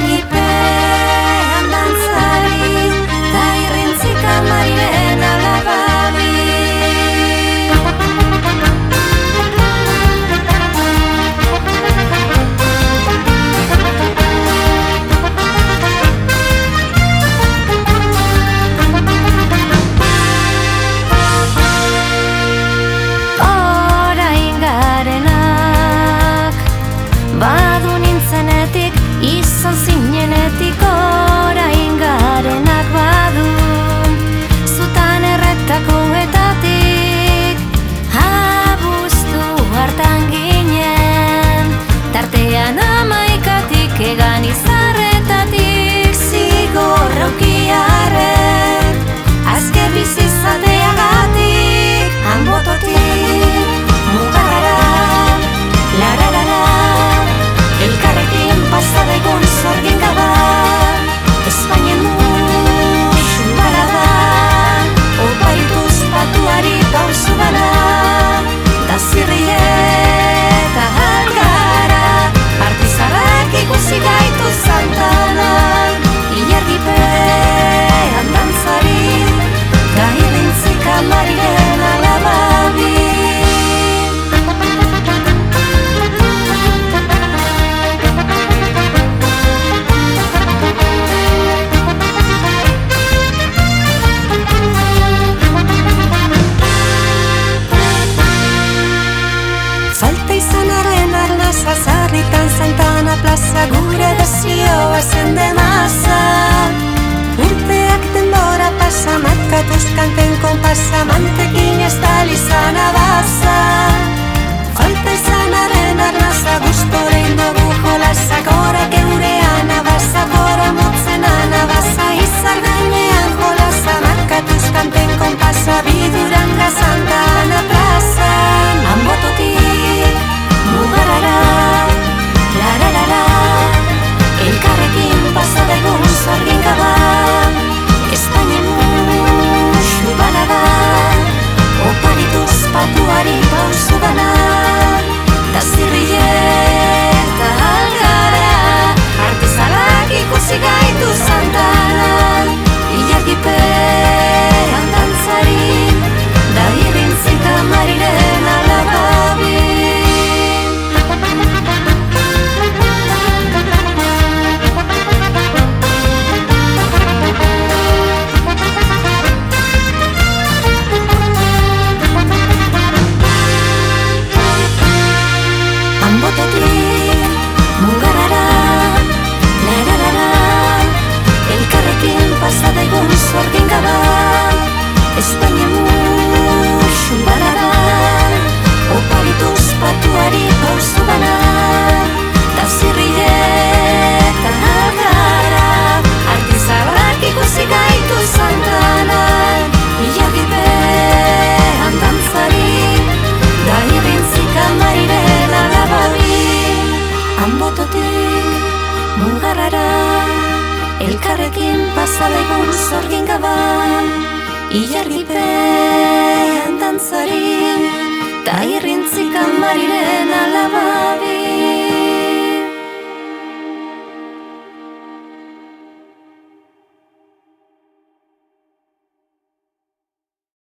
Ilargipean dantzari, ta irrintzik amariren alababi. Orain garenak, badu nintzenetik, izan zinenetik. Orain garenak badu, zutan erretakoetatik, abuztu hartan ginen, tartean amaikatik, egan izarretatik, zigorra ukiarren, azke bizizateagatik, hanbototik, mugarara, lararara, elkarrekin pasadegun zorgin gaba, Espainien musu barada, oparituz patuari pausu bana, da zirrieta algara, artizarrak ikusi gaitu zantanan, ilargipean dantzari, da irrintzik amariren alababi. Falta izanaren arnaza, zarritan Santana plaza, gure desioa zen demasa. Urteak denbora pasa, markatuz kanten konpasa, mantekin ez tal izan abaza. Falta izanaren arnaza, gustore indogu jolasa, gora geurean abaza, gora motzen anabaza, izar gainean jolasa, markatuz kanten konpasa, biduranga Santana plaza. Hanbototik, mugarara, lararara, elkarrekin pasadegun zorgin gaba, Espainien musu balada, oparituz patuari pausu bana, da zirrieta algara, artizalak ikusi gaitu zantanan, ilargipean dantzari, da irrintzik amariren alababi. Hanbototik, mugarara, lararara, elkarrekin pasadegun zorgin gaba, Espainien musu balada, oparituz patuari pausu bana, da zirrieta algara, artizarrak ikusi gaitu zantanan, ilargipean dantzari, da irrintzik amariren alababi. Hanbototik, mugarara, elkarrekin pasadegun zorgin gaba, ilargipean dantzari, da irrintzik amariren